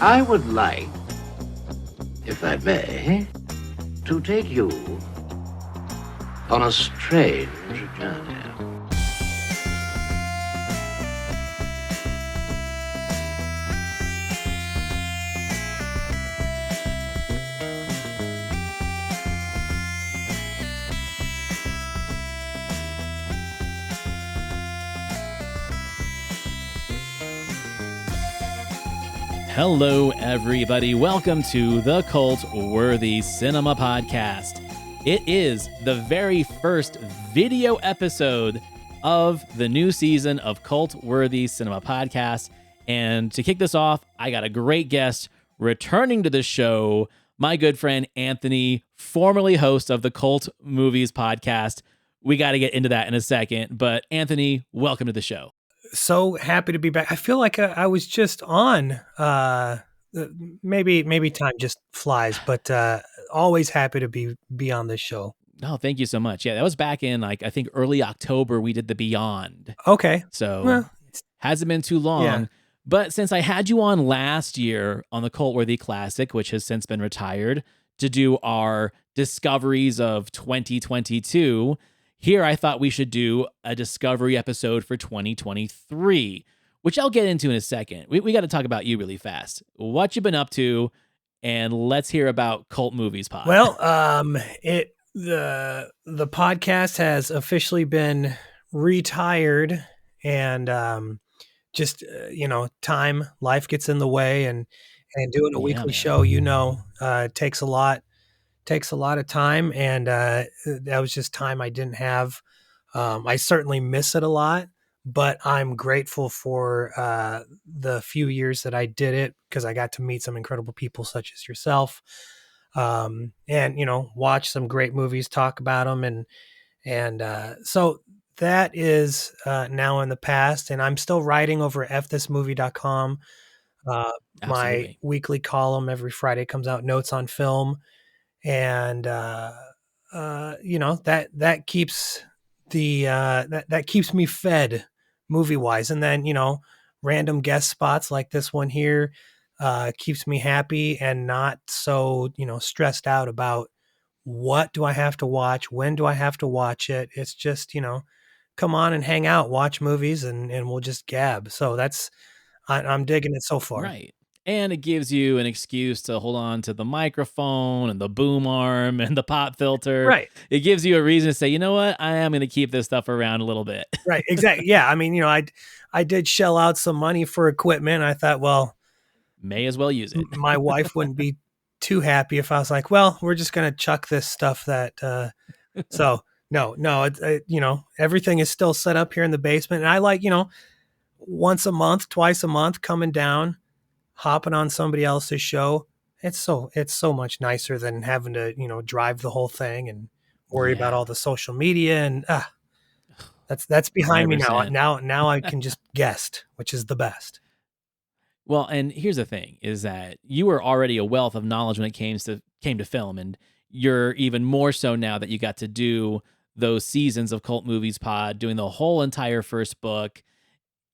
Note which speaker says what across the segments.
Speaker 1: I would like, if I may, to take you on a strange journey.
Speaker 2: Hello, everybody. Welcome to the Cultworthy Cinema Podcast. It is the very first video episode of the new season of Cultworthy Cinema Podcast. And to kick this off, I got a great guest returning to the show, my good friend Anthony, formerly host of the Cult Movies Podcast. We got to get into that in a second. But Anthony, welcome to the show.
Speaker 3: So happy to be back. I feel like I was just on. Maybe time just flies, but always happy to be on this show.
Speaker 2: Oh, thank you so much. Yeah, that was back in I think early October. We did the Beyond.
Speaker 3: Okay,
Speaker 2: so hasn't been too long. Yeah. But since I had you on last year on the Cultworthy Classic, which has since been retired, to do our discoveries of 2022. Here, I thought we should do a discovery episode for 2023, which I'll get into in a second. We got to talk about you really fast. What you been up to, and let's hear about Cult Movies Pod.
Speaker 3: Well, the podcast has officially been retired, and life gets in the way, and doing a weekly show, takes a lot. Takes a lot of time, and that was just time I didn't have. I certainly miss it a lot, but I'm grateful for the few years that I did it, because I got to meet some incredible people such as yourself, and watch some great movies, talk about them, and so that is now in the past, and I'm still writing over at fthismovie.com. My weekly column every Friday comes out, Notes on Film. And that keeps that keeps me fed movie wise, and then random guest spots like this one here keeps me happy and not so stressed out about what do I have to watch, when do I have to watch it. It's just come on and hang out, watch movies, and we'll just gab. So I'm digging it so far.
Speaker 2: Right. And it gives you an excuse to hold on to the microphone and the boom arm and the pop filter.
Speaker 3: Right.
Speaker 2: It gives you a reason to say, you know what, I am going to keep this stuff around a little bit.
Speaker 3: Right. Exactly. Yeah. I mean, I did shell out some money for equipment. I thought, well,
Speaker 2: may as well use it.
Speaker 3: My wife wouldn't be too happy if I was like, well, we're just going to chuck this stuff that, so no, everything is still set up here in the basement. And I like, once a month, twice a month, coming down, hopping on somebody else's show. It's so much nicer than having to, drive the whole thing and worry about all the social media, and that's behind 100%. me now. Now I can just guest, which is the best.
Speaker 2: Well, and here's the thing is that you were already a wealth of knowledge when it came to film, and you're even more so now that you got to do those seasons of Cult Movies Pod, doing the whole entire first book.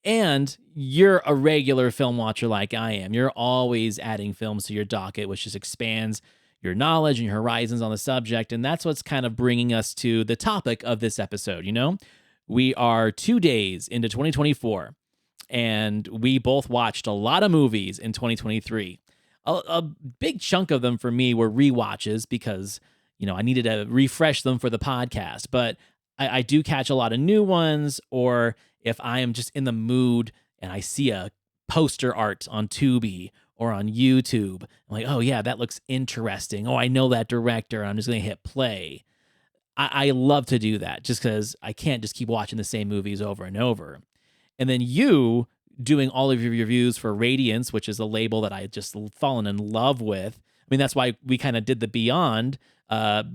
Speaker 2: And you're a regular film watcher like I am. You're always adding films to your docket, which just expands your knowledge and your horizons on the subject. And that's what's kind of bringing us to the topic of this episode. We are 2 days into 2024, and we both watched a lot of movies in 2023. A big chunk of them for me were rewatches because, I needed to refresh them for the podcast. But I do catch a lot of new ones, or if I am just in the mood and I see a poster art on Tubi or on YouTube, I'm like, oh yeah, that looks interesting. Oh, I know that director. I'm just going to hit play. I love to do that just because I can't just keep watching the same movies over and over. And then you doing all of your reviews for Radiance, which is a label that I just fallen in love with. I mean, that's why we kind of did the Beyond,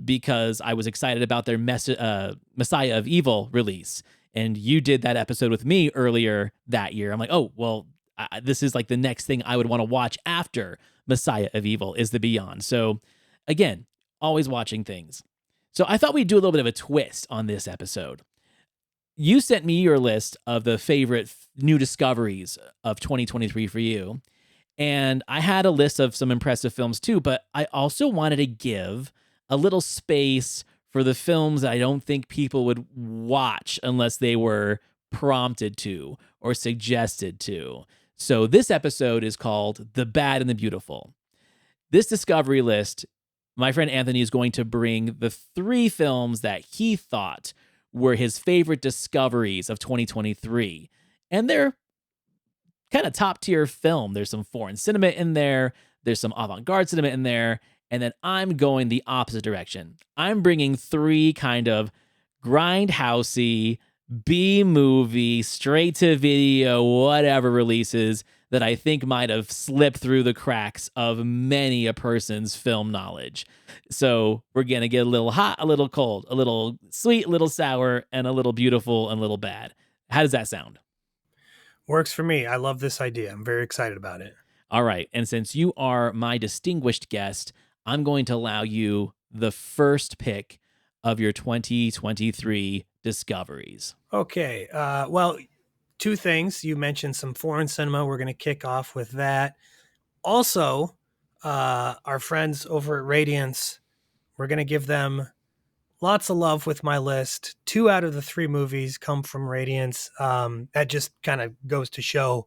Speaker 2: because I was excited about their Messiah of Evil release. And you did that episode with me earlier that year. I'm like, oh, well, this is like the next thing I would want to watch after Messiah of Evil is the Beyond. So again, always watching things. So I thought we'd do a little bit of a twist on this episode. You sent me your list of the favorite new discoveries of 2023 for you. And I had a list of some impressive films too, but I also wanted to give a little space for the films that I don't think people would watch unless they were prompted to or suggested to. So this episode is called The Bad and the Beautiful. This discovery list, my friend Anthony is going to bring the 3 films that he thought were his favorite discoveries of 2023. And they're kind of top tier film. There's some foreign cinema in there, there's some avant garde cinema in there. And then I'm going the opposite direction. I'm bringing 3 kind of grindhousey, B movie, straight to video, whatever releases that I think might have slipped through the cracks of many a person's film knowledge. So we're going to get a little hot, a little cold, a little sweet, a little sour, and a little beautiful and a little bad. How does that sound?
Speaker 3: Works for me. I love this idea. I'm very excited about it.
Speaker 2: All right. And since you are my distinguished guest, I'm going to allow you the first pick of your 2023 discoveries.
Speaker 3: Okay. Well, 2 things. You mentioned some foreign cinema. We're going to kick off with that. Also, our friends over at Radiance, we're going to give them lots of love with my list. 2 out of the 3 movies come from Radiance. That just kind of goes to show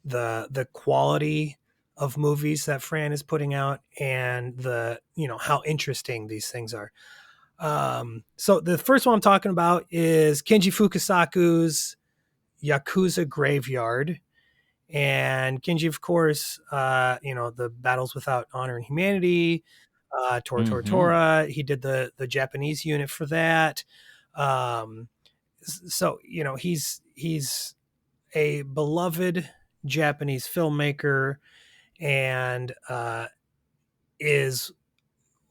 Speaker 3: the quality of movies that Fran is putting out and the, how interesting these things are. So the first one I'm talking about is Kenji Fukasaku's Yakuza Graveyard. And Kenji, of course, the Battles Without Honor and Humanity, Tora Tora Tora. He did the Japanese unit for that. So, he's a beloved Japanese filmmaker and is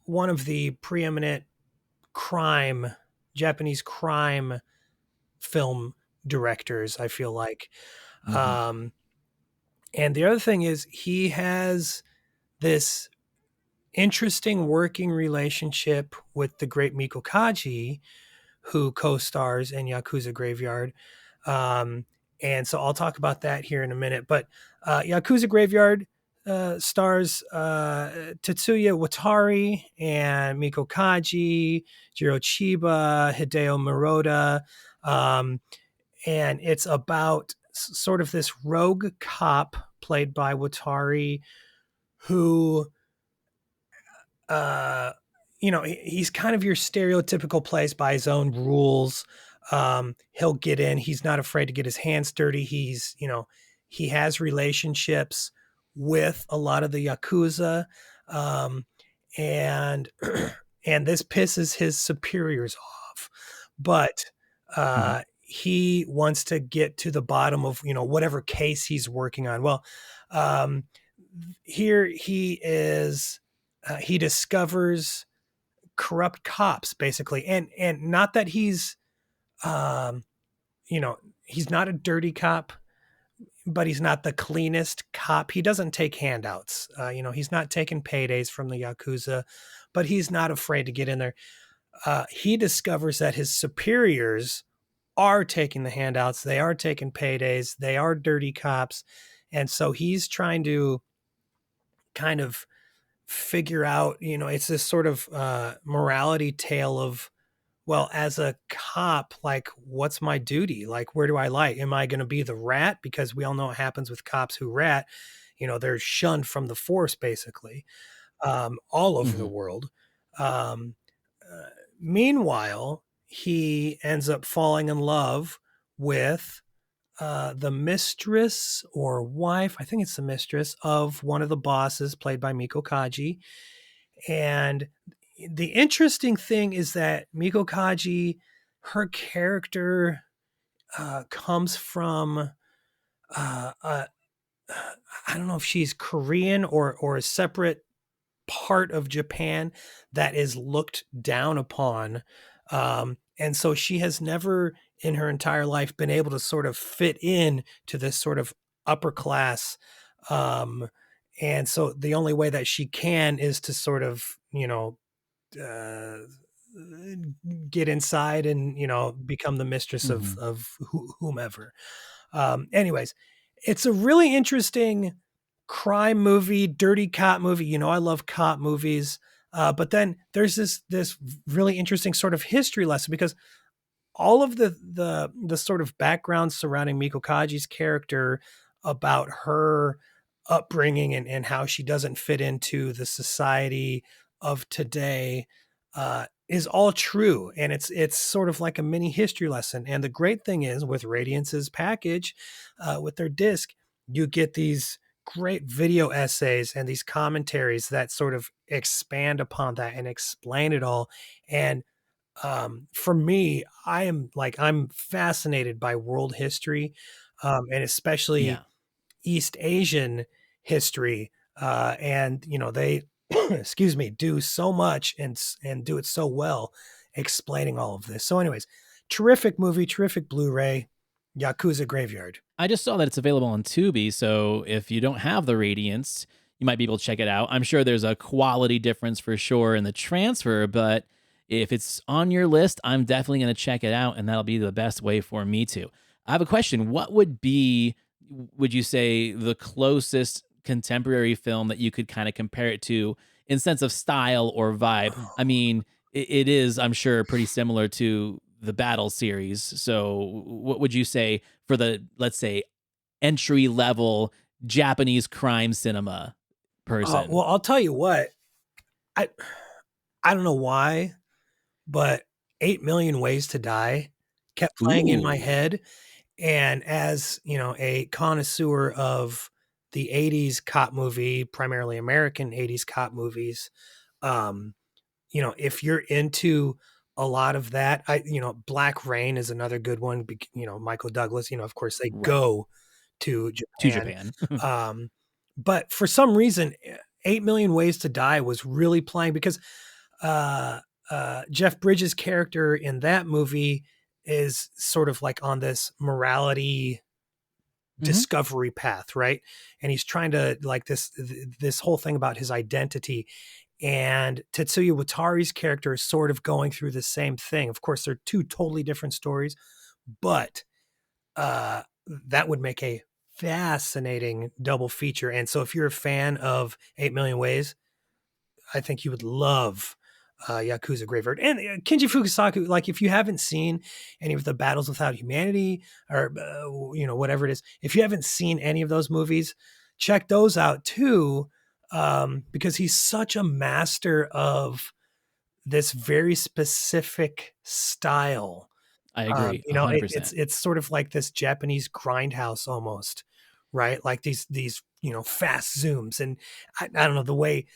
Speaker 3: one of the preeminent Japanese crime film directors, I feel like. And the other thing is he has this interesting working relationship with the great Miko Kaji, who co-stars in Yakuza Graveyard. And so I'll talk about that here in a minute. But Yakuza Graveyard stars Tetsuya Watari and Miko Kaji, Jiro Chiba, Hideo Murata. And it's about sort of this rogue cop played by Watari who, he's kind of your stereotypical plays by his own rules. He'll get in. He's not afraid to get his hands dirty. He has relationships with a lot of the Yakuza. And this pisses his superiors off, but, he wants to get to the bottom of, whatever case he's working on. Well, here he is, he discovers corrupt cops basically. And not that he's, he's not a dirty cop, but he's not the cleanest cop. He doesn't take handouts. He's not taking paydays from the Yakuza, but he's not afraid to get in there. He discovers that his superiors are taking the handouts. They are taking paydays. They are dirty cops. And so he's trying to kind of figure out, it's this sort of morality tale of, well, as a cop, like, what's my duty? Like, where do I lie? Am I going to be the rat? Because we all know what happens with cops who rat. They're shunned from the force, basically, all over the world. Meanwhile, he ends up falling in love with the mistress or wife, I think it's the mistress of one of the bosses played by Miko Kaji. And the interesting thing is that Miko Kaji, her character comes from, I don't know if she's Korean or a separate part of Japan that is looked down upon. And so she has never in her entire life been able to sort of fit in to this sort of upper class. And so the only way that she can is to sort of, get inside and, become the mistress of whomever. Anyways, it's a really interesting crime movie, dirty cop movie. You know, I love cop movies. But then there's this really interesting sort of history lesson because all of the sort of background surrounding Miko Kaji's character about her upbringing and how she doesn't fit into the society of today is all true, and it's sort of like a mini history lesson. And the great thing is with Radiance's package, with their disc, you get these great video essays and these commentaries that sort of expand upon that and explain it all. And for me, I'm fascinated by world history, and especially
Speaker 2: Yeah.
Speaker 3: East Asian history. And you know, they excuse me, do so much and do it so well, explaining all of this. So, anyways, terrific movie, terrific Blu-ray, Yakuza Graveyard.
Speaker 2: I just saw that it's available on Tubi, so if you don't have the Radiance, you might be able to check it out. I'm sure there's a quality difference for sure in the transfer, but if it's on your list, I'm definitely going to check it out, and that'll be the best way for me to. I have a question. What would be, would you say, the closest contemporary film that you could kind of compare it to in sense of style or vibe? I mean, it is, I'm sure, pretty similar to the Battle series. So, what would you say for the, let's say, entry level Japanese crime cinema person?
Speaker 3: Well, I'll tell you what, I I don't know why, but 8 Million Ways to Die kept playing in my
Speaker 2: Ooh,
Speaker 3: head. And as, you know, a connoisseur of the 80s cop movie, primarily American 80s cop movies, um, you know, if you're into a lot of that, you know, Black Rain is another good one. You know, Michael Douglas, you know, of course they
Speaker 2: right.
Speaker 3: go to
Speaker 2: To
Speaker 3: Japan.
Speaker 2: Japan.
Speaker 3: Um, but for some reason, 8 Million Ways to Die was really playing because uh, Jeff Bridges' character in that movie is sort of like on this morality
Speaker 2: Hmm.
Speaker 3: discovery path, right? And he's trying to like this whole thing about his identity. And Tetsuya Watari's character is sort of going through the same thing. Of course, they're two totally different stories, but that would make a fascinating double feature. And so, if you're a fan of 8 Million Ways, I think you would love Yakuza Graveyard. And Kenji Fukasaku, like if you haven't seen any of the Battles Without Humanity or, you know, whatever it is, if you haven't seen any of those movies, check those out too, because he's such a master of this very specific style.
Speaker 2: I agree
Speaker 3: You know,
Speaker 2: 100%.
Speaker 3: it's sort of like this Japanese grindhouse almost, right? Like these you know fast zooms, and I don't know the way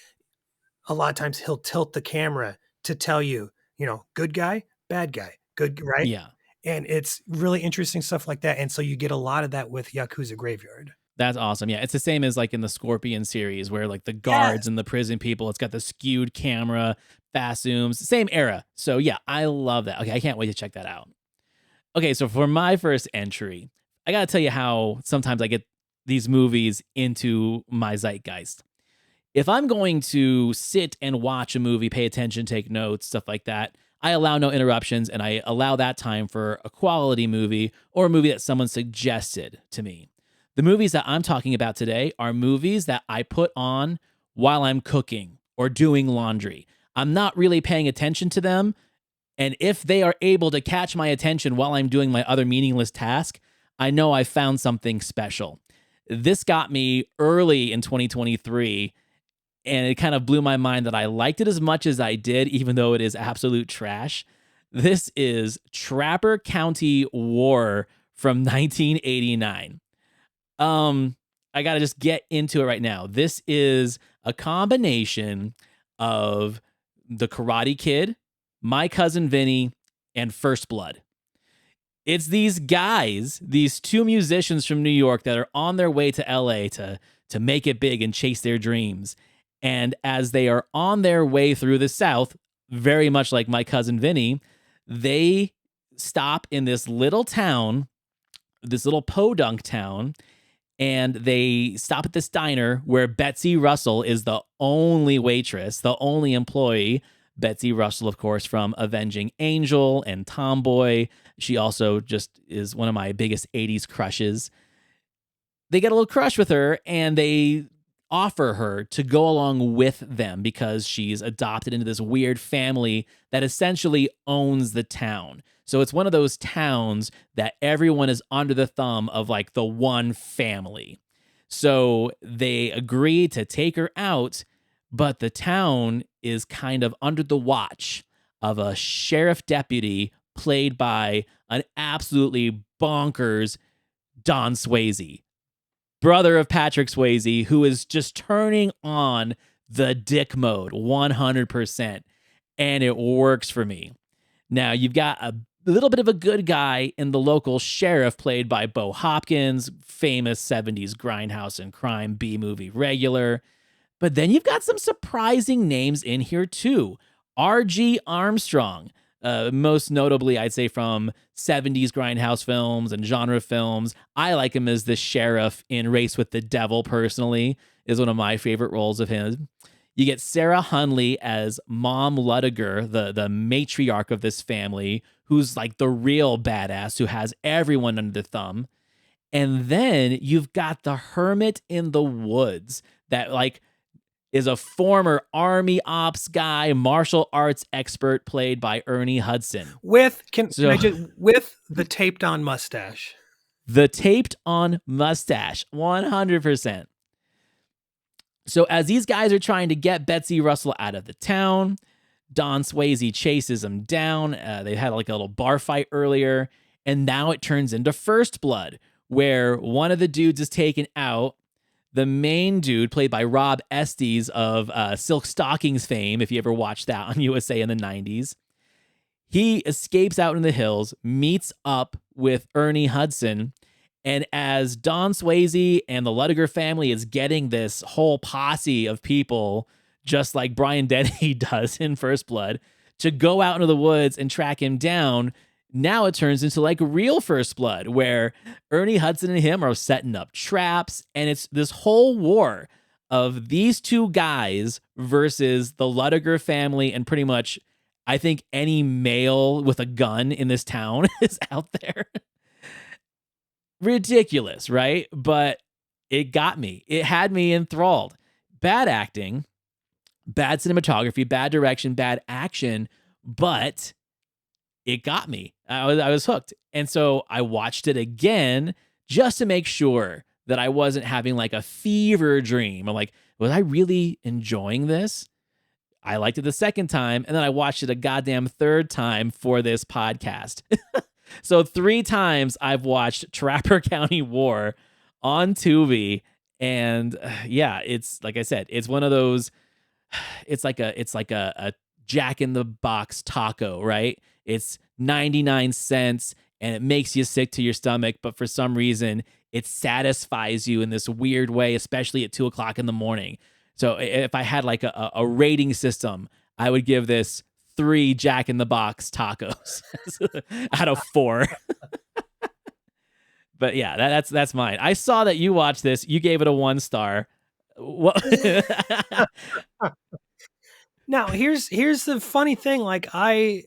Speaker 3: a lot of times he'll tilt the camera to tell you, you know, good guy, bad guy, good, right?
Speaker 2: Yeah.
Speaker 3: And it's really interesting stuff like that. And so you get a lot of that with Yakuza Graveyard.
Speaker 2: That's awesome. Yeah, it's the same as like in the Scorpion series where like the guards
Speaker 3: Yes.
Speaker 2: and the prison people, it's got the skewed camera, fast zooms, same era. So yeah, I love that. Okay, I can't wait to check that out. Okay, so for my first entry, I got to tell you how sometimes I get these movies into my zeitgeist. If I'm going to sit and watch a movie, pay attention, take notes, stuff like that, I allow no interruptions and I allow that time for a quality movie or a movie that someone suggested to me. The movies that I'm talking about today are movies that I put on while I'm cooking or doing laundry. I'm not really paying attention to them. And if they are able to catch my attention while I'm doing my other meaningless task, I know I found something special. This got me early in 2023, and it kind of blew my mind that I liked it as much as I did, even though it is absolute trash. This is Trapper County War from 1989. I gotta just get into it right now. This is a combination of The Karate Kid, My Cousin Vinny, and First Blood. It's these guys, these two musicians from New York that are on their way to LA to make it big and chase their dreams. And as they are on their way through the South, very much like My Cousin Vinny, they stop in this little town, this little podunk town, and they stop at this diner where Betsy Russell is the only waitress, the only employee. Betsy Russell, of course, from Avenging Angel and Tomboy. She also just is one of my biggest 80s crushes. They get a little crush with her and they offer her to go along with them because she's adopted into this weird family that essentially owns the town. So it's one of those towns that everyone is under the thumb of, like, the one family. So they agree to take her out, but the town is kind of under the watch of a sheriff deputy played by an absolutely bonkers Don Swayze, brother of Patrick Swayze, who is just turning on the dick mode 100%. And it works for me. Now, you've got a little bit of a good guy in the local sheriff played by Bo Hopkins, famous 70s grindhouse and crime B-movie regular. But then you've got some surprising names in here too. R.G. Armstrong, most notably, I'd say, from 70s grindhouse films and genre films. I like him as the sheriff in Race with the Devil, personally, is one of my favorite roles of his. You get Sarah Hunley as Mom Ludiger, the matriarch of this family, who's like the real badass who has everyone under the thumb. And then you've got the hermit in the woods that, like, is a former army ops guy, martial arts expert played by Ernie Hudson.
Speaker 3: With with the taped on mustache.
Speaker 2: The taped on mustache, 100%. So as these guys are trying to get Betsy Russell out of the town, Don Swayze chases them down. They had like a little bar fight earlier, and now it turns into First Blood, where one of the dudes is taken out. The main dude, played by Rob Estes of Silk Stockings fame, if you ever watched that on USA in the 90s, he escapes out in the hills, meets up with Ernie Hudson, and as Don Swayze and the Ludiger family is getting this whole posse of people, just like Brian Denny does in First Blood, to go out into the woods and track him down, now it turns into like real First Blood, where Ernie Hudson and him are setting up traps, and it's this whole war of these two guys versus the Ludiger family, and pretty much, I think, any male with a gun in this town is out there. Ridiculous, right? But it got me. It had me enthralled. Bad acting, bad cinematography, bad direction, bad action, but it got me. I was hooked. And so I watched it again just to make sure that I wasn't having like a fever dream. I'm like, was I really enjoying this? I liked it the second time, and then I watched it a goddamn third time for this podcast. So 3 times I've watched Trapper County War on Tubi, and yeah, it's like I said, it's one of those. It's like a Jack in the Box taco, right? It's 99 cents, and it makes you sick to your stomach, but for some reason, it satisfies you in this weird way, especially at 2:00 in the morning. So if I had like a rating system, I would give this 3 Jack in the Box tacos out of 4. But yeah, that's mine. I saw that you watched this. You gave it a 1 star. What?
Speaker 3: Now, here's the funny thing. Like, I'm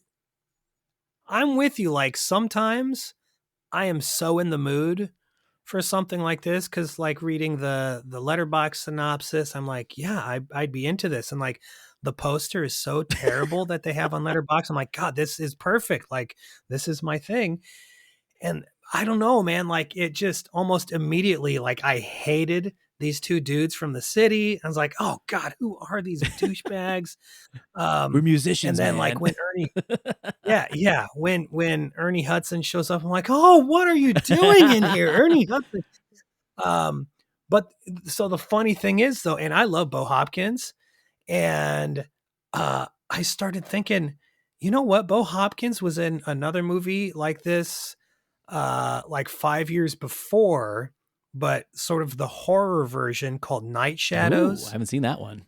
Speaker 3: with you. Like, sometimes I am so in the mood for something like this, because like reading the Letterboxd synopsis, I'm like, yeah, I'd be into this. And like, the poster is so terrible that they have on Letterboxd. I'm like, God, this is perfect. Like, this is my thing. And I don't know, man. Like, it just almost immediately, like, I hated these 2 dudes from the city. I was like, oh God, who are these douchebags?
Speaker 2: We're musicians,
Speaker 3: and then
Speaker 2: man.
Speaker 3: like when Ernie, when Ernie Hudson shows up, I'm like, oh, what are you doing in here, Ernie Hudson? But so the funny thing is though, and I love Bo Hopkins, and I started thinking, you know what? Bo Hopkins was in another movie like this, like 5 years before, but sort of the horror version called Night Shadows.
Speaker 2: Ooh, I haven't seen that one.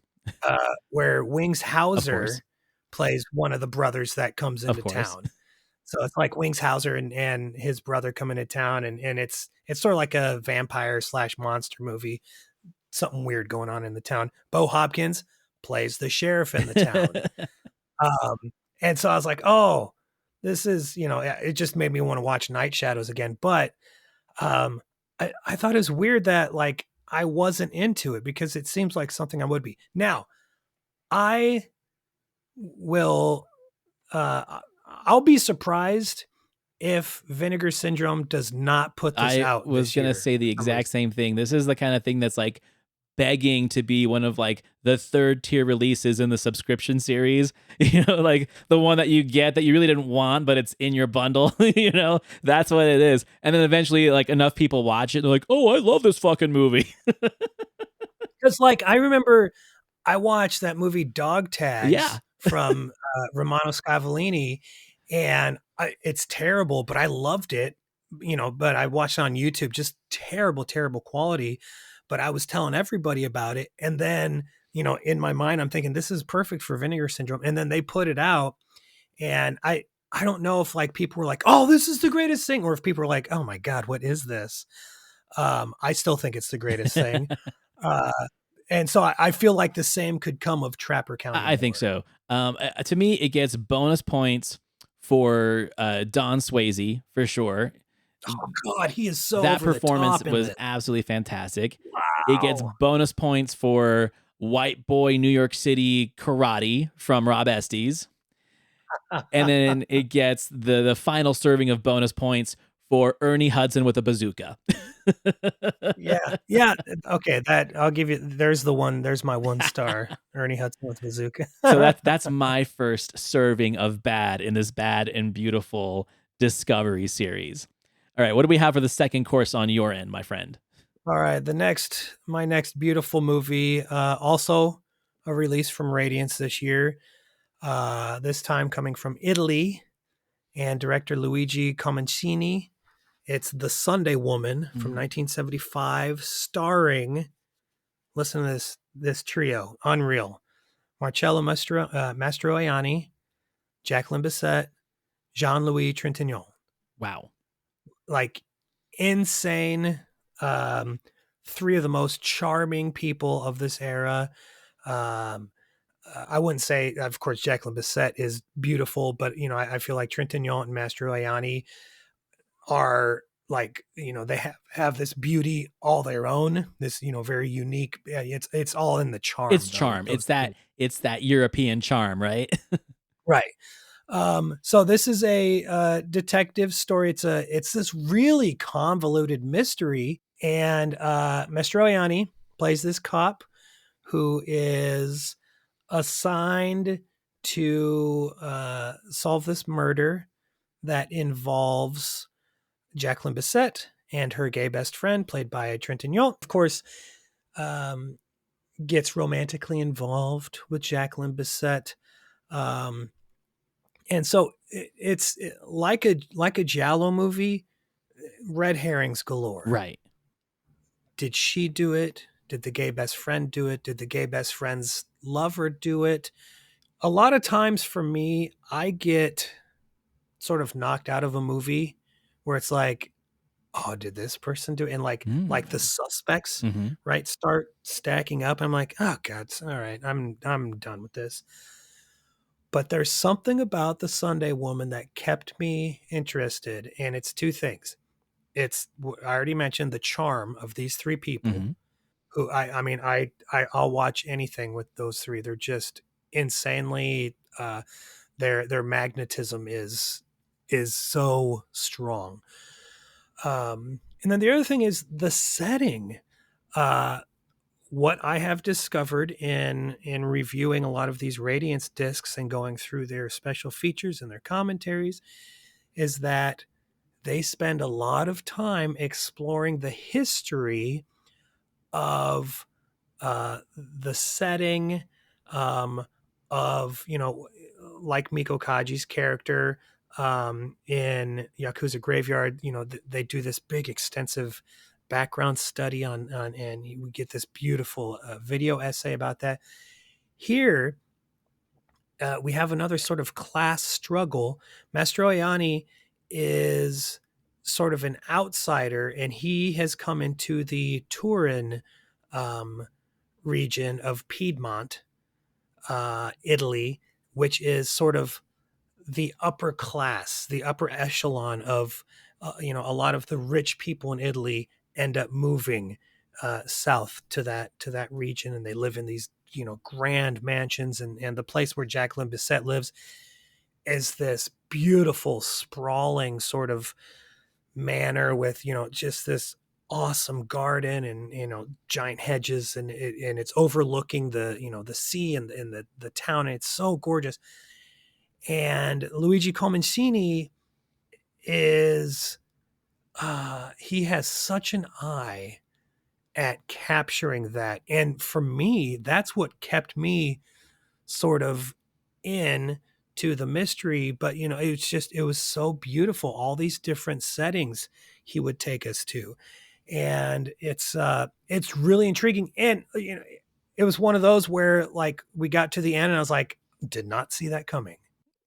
Speaker 3: Where Wings Hauser plays one of the brothers that comes into town. So it's like Wings Hauser and his brother come into town, and it's sort of like a vampire / monster movie. Something weird going on in the town. Bo Hopkins plays the sheriff in the town. And so I was like, oh, this is, it just made me want to watch Night Shadows again. But I thought it was weird that, like, I wasn't into it because it seems like something I would be. Now, I will I'll be surprised if Vinegar Syndrome does not put this
Speaker 2: I
Speaker 3: out
Speaker 2: was
Speaker 3: this
Speaker 2: gonna
Speaker 3: year.
Speaker 2: say the exact same thing. This is the kind of thing that's like begging to be one of like the third tier releases in the subscription series. Like the one that you get that you really didn't want, but it's in your bundle. That's what it is. And then eventually, like enough people watch it, and they're like, "Oh, I love this fucking movie."
Speaker 3: Because like I remember I watched that movie Dog
Speaker 2: Yeah.
Speaker 3: Tags from Romano Scavolini, and it's terrible, but I loved it. But I watched it on YouTube, just terrible, terrible quality. But I was telling everybody about it, and then in my mind, I'm thinking this is perfect for Vinegar Syndrome, and then they put it out, and I don't know if like people were like, "Oh, this is the greatest thing," or if people were like, "Oh my god, what is this?" I still think it's the greatest thing. Uh, and so I feel like the same could come of Trapper County
Speaker 2: I think
Speaker 3: more.
Speaker 2: so. To me, it gets bonus points for Don Swayze for sure.
Speaker 3: Oh God, he is so
Speaker 2: That
Speaker 3: over the
Speaker 2: performance
Speaker 3: top in
Speaker 2: was
Speaker 3: this.
Speaker 2: absolutely fantastic. It gets
Speaker 3: Wow.
Speaker 2: bonus points for White Boy New York City Karate from Rob Estes. And then it gets the final serving of bonus points for Ernie Hudson with a bazooka.
Speaker 3: Yeah. Yeah. Okay. That I'll give you. There's the one. There's my 1 star. Ernie Hudson with bazooka.
Speaker 2: So that's my first serving of bad in this Bad and Beautiful Discovery series. All right, what do we have for the second course on your end, my friend?
Speaker 3: All right. My next beautiful movie, also a release from Radiance this year. This time coming from Italy, and director Luigi Comencini. It's The Sunday Woman from 1975, starring, listen to this trio, unreal. Marcello Mastroianni, Jacqueline Bisset, Jean-Louis Trintignant.
Speaker 2: Wow.
Speaker 3: Like insane. Three of the most charming people of this era. I wouldn't say, of course, Jacqueline Bisset is beautiful, but I feel like Trintignant and Mastroianni are like they have this beauty all their own, this very unique. It's all in the charm.
Speaker 2: It's charm. It's that European charm, right?
Speaker 3: Right. So this is a detective story. It's this really convoluted mystery, and Mastroianni plays this cop who is assigned to solve this murder that involves Jacqueline Bisset and her gay best friend, played by Trintignant. Of course, gets romantically involved with Jacqueline Bisset. And so it's like a Giallo movie, red herrings galore.
Speaker 2: Right.
Speaker 3: Did she do it? Did the gay best friend do it? Did the gay best friend's lover do it? A lot of times for me, I get sort of knocked out of a movie where it's like, oh, did this person do it? And like the suspects, right, start stacking up. I'm like, oh God, all right, I'm done with this. But there's something about The Sunday Woman that kept me interested, and it's two things. It's, I already mentioned the charm of these three people, who I mean I'll watch anything with those three. They're just insanely their magnetism is so strong. And then the other thing is the setting. What I have discovered in reviewing a lot of these Radiance discs and going through their special features and their commentaries is that they spend a lot of time exploring the history of the setting, of like Miko Kaji's character in Yakuza Graveyard. They do this big extensive background study on and we get this beautiful video essay about that. Here we have another sort of class struggle. Mastroianni is sort of an outsider, and he has come into the Turin region of Piedmont, Italy, which is sort of the upper class, the upper echelon of, a lot of the rich people in Italy end up moving south to that region, and they live in these grand mansions, and the place where Jacqueline Bisset lives is this beautiful sprawling sort of manor with just this awesome garden and giant hedges, and it's overlooking the sea and the town, and it's so gorgeous. And Luigi Comencini is he has such an eye at capturing that, and for me that's what kept me sort of in to the mystery. But it was so beautiful, all these different settings he would take us to, and it's really intriguing. And it was one of those where like we got to the end and I was like, did not see that coming.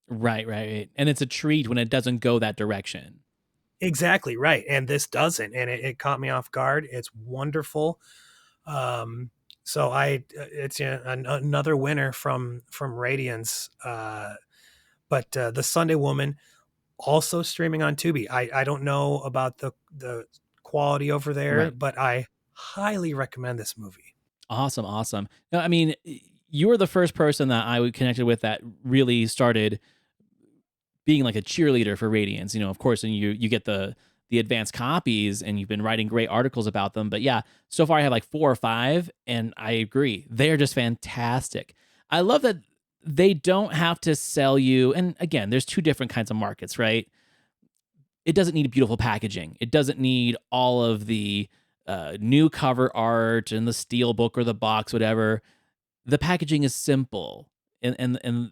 Speaker 2: Right. And it's a treat when it doesn't go that direction.
Speaker 3: Exactly right. And this doesn't, and it caught me off guard. It's wonderful. So it's another winner from Radiance. But The Sunday Woman, also streaming on Tubi. I don't know about the quality over there,
Speaker 2: right,
Speaker 3: but I highly recommend this movie.
Speaker 2: Awesome. No, I mean, you were the first person that I connected with that really started being like a cheerleader for Radiance. Of course, and you get the advanced copies, and you've been writing great articles about them. But yeah, so far I have like 4 or 5, and I agree, they're just fantastic. I love that they don't have to sell you. And again, there's 2 different kinds of markets, right? It doesn't need beautiful packaging. It doesn't need all of the new cover art and the steel book or the box, whatever. The packaging is simple, and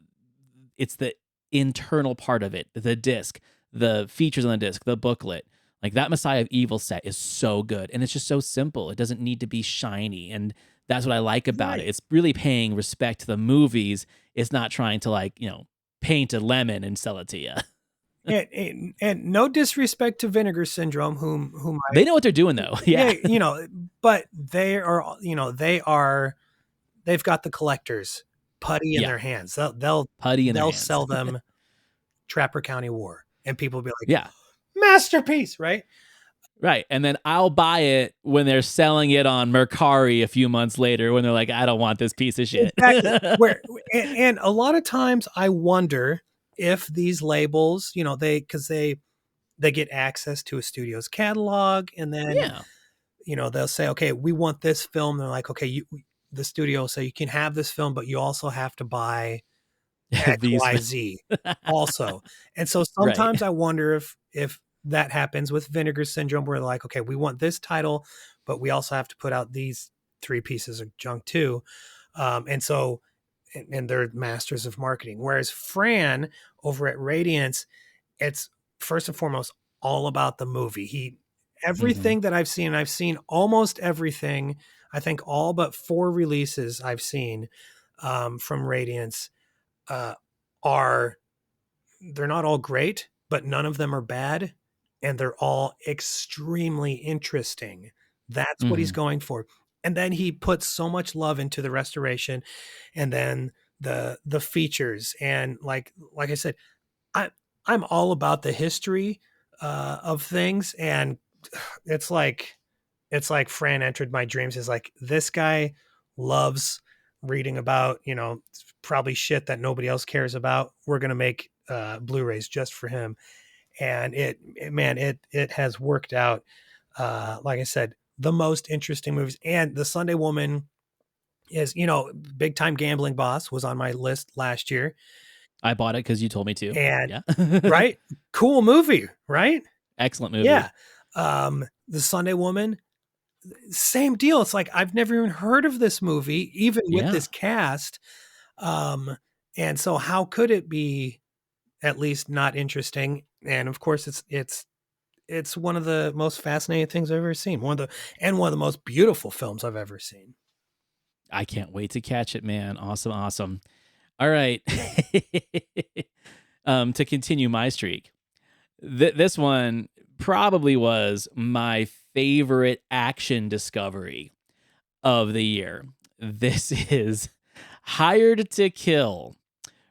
Speaker 2: it's the internal part of it, the disc, the features on the disc, the booklet. Like that Messiah of Evil set is so good, and it's just so simple. It doesn't need to be shiny, and that's what I like about it. It's really paying respect to the movies. It's not trying to like paint a lemon and sell it to you.
Speaker 3: and no disrespect to Vinegar Syndrome, whom
Speaker 2: they know what they're doing though. Yeah,
Speaker 3: but they've got the collectors putty in their hands. They'll sell them Trapper County War, and people will be like,
Speaker 2: yeah,
Speaker 3: masterpiece, right?
Speaker 2: Right. And then I'll buy it when they're selling it on Mercari a few months later, when they're like, I don't want this piece of shit.
Speaker 3: Exactly. And a lot of times I wonder if these labels, because they get access to a studio's catalog, and then they'll say, okay, we want this film. They're like, okay, the studio will say you can have this film, but you also have to buy XYZ also. And so sometimes I wonder if that happens with Vinegar Syndrome, where they're like, okay, we want this title, but we also have to put out these 3 pieces of junk too. And they're masters of marketing. Whereas Fran over at Radiance, it's first and foremost all about the movie. Everything that I've seen almost everything, I think all but 4 releases I've seen from Radiance they're not all great, but none of them are bad, and they're all extremely interesting. That's what he's going for. And then he puts so much love into the restoration, and then the features. And like I said, I'm all about the history of things, and it's like Fran entered my dreams. Is like, this guy loves reading about probably shit that nobody else cares about. We're gonna make Blu-rays just for him, and it has worked out. Like I said, the most interesting movies. And The Sunday Woman is, Big Time Gambling Boss was on my list last year.
Speaker 2: I bought it because you told me to.
Speaker 3: And right, cool movie, right?
Speaker 2: Excellent movie.
Speaker 3: Yeah. The Sunday Woman, same deal. It's like, I've never even heard of this movie, even with this cast. And so how could it be at least not interesting? And of course it's one of the most fascinating things I've ever seen. One of the most beautiful films I've ever seen.
Speaker 2: I can't wait to catch it, man. Awesome. All right. To continue my streak, this one probably was my favorite action discovery of the year. This is Hired to Kill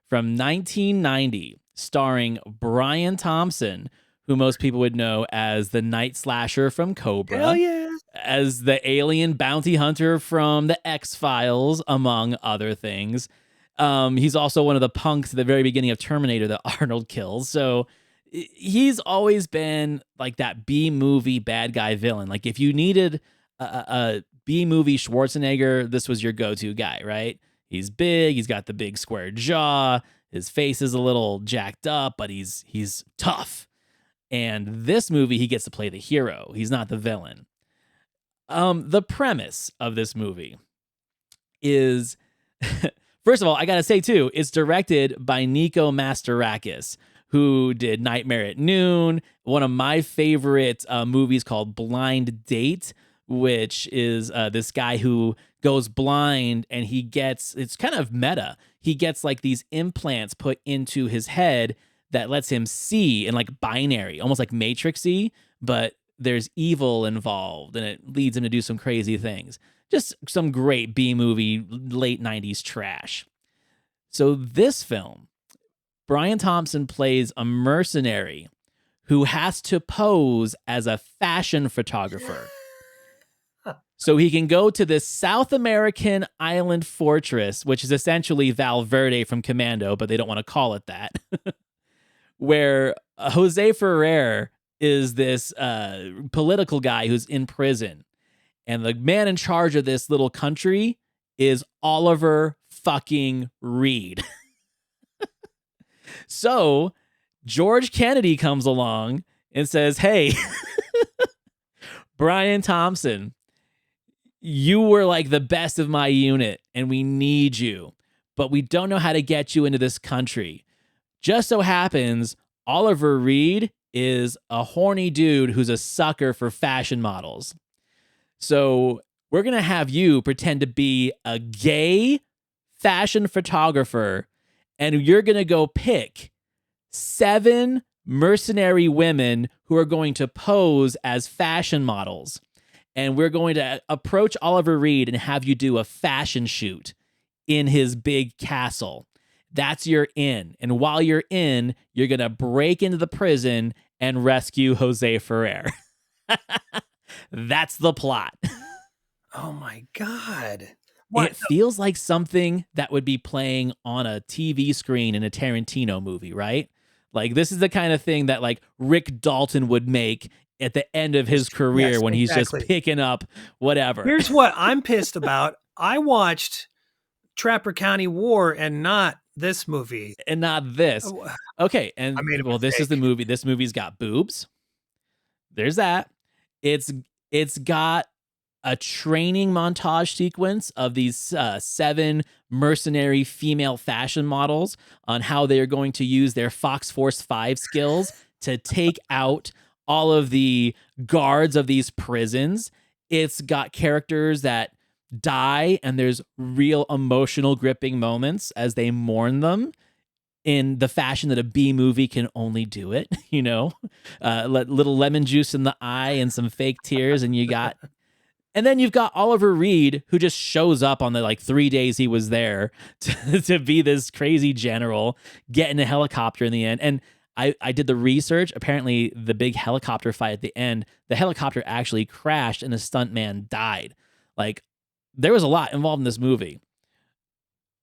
Speaker 2: from 1990, starring Brian Thompson, who most people would know as the night slasher from Cobra.
Speaker 3: Hell yeah.
Speaker 2: as the alien bounty hunter from the X-Files, among other things. He's also one of the punks at the very beginning of Terminator that Arnold kills. So he's always been like that B-movie bad guy villain. Like if you needed a B-movie Schwarzenegger, this was your go-to guy, right? He's big, he's got the big square jaw, his face is a little jacked up, but he's tough. And this movie, he gets to play the hero. He's not the villain. The premise of this movie is, first of all, I gotta say too, it's directed by Nico Mastorakis, who did Nightmare at Noon, one of my favorite movies called Blind Date, which is this guy who goes blind and he gets, it's kind of meta. He gets like these implants put into his head that lets him see in like binary, almost like Matrixy, but there's evil involved and it leads him to do some crazy things. Just some great B-movie, late 90s trash. So this film, Brian Thompson plays a mercenary who has to pose as a fashion photographer. So he can go to this South American island fortress, which is essentially Valverde from Commando, but they don't want to call it that, where Jose Ferrer is this political guy who's in prison. And the man in charge of this little country is Oliver fucking Reed. So George Kennedy comes along and says, hey, Brian Thompson, you were like the best of my unit and we need you, but we don't know how to get you into this country. Just so happens Oliver Reed is a horny dude who's a sucker for fashion models. So we're going to have you pretend to be a gay fashion photographer, and you're going to go pick 7 mercenary women who are going to pose as fashion models. And we're going to approach Oliver Reed and have you do a fashion shoot in his big castle. That's your in. And while you're in, you're going to break into the prison and rescue Jose Ferrer. That's the plot.
Speaker 3: Oh my God.
Speaker 2: It feels like something that would be playing on a TV screen in a Tarantino movie, right? Like this is the kind of thing that like Rick Dalton would make at the end of his career when he's just picking up whatever.
Speaker 3: Here's what I'm pissed about. I watched Trapper County War and not this movie.
Speaker 2: And not this. Okay, and well, this is the movie. This movie's got boobs. There's that. It's got a training montage sequence of these 7 mercenary female fashion models on how they are going to use their Fox Force 5 skills to take out all of the guards of these prisons. It's got characters that die and there's real emotional gripping moments as they mourn them in the fashion that a B movie can only do it, you know, little lemon juice in the eye and some fake tears. And then you've got Oliver Reed, who just shows up on the like 3 days he was there to be this crazy general, get in a helicopter in the end. And I did the research. Apparently the big helicopter fight at the end, the helicopter actually crashed and the stuntman died. Like there was a lot involved in this movie,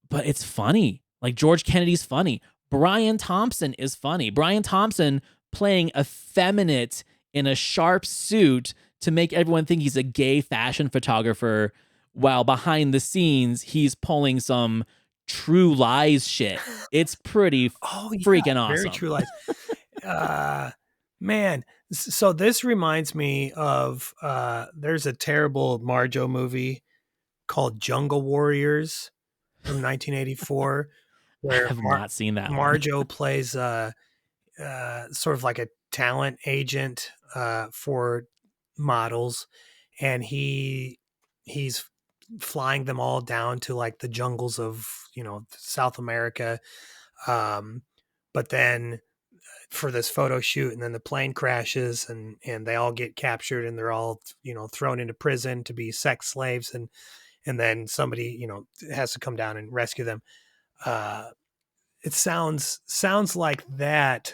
Speaker 2: but it's funny. Like George Kennedy's funny. Brian Thompson is funny. Brian Thompson playing effeminate in a sharp suit to make everyone think he's a gay fashion photographer, while behind the scenes, he's pulling some True Lies shit. It's pretty freaking awesome.
Speaker 3: Very True Lies. Man, so this reminds me of, there's a terrible Marjo movie called Jungle Warriors from 1984. Where
Speaker 2: I have not seen that.
Speaker 3: Marjo plays sort of like a talent agent for models, and he's flying them all down to like the jungles of, you know, South America. But then for this photo shoot, and then the plane crashes and they all get captured and they're all, you know, thrown into prison to be sex slaves. And then somebody, you know, has to come down and rescue them. It sounds like that,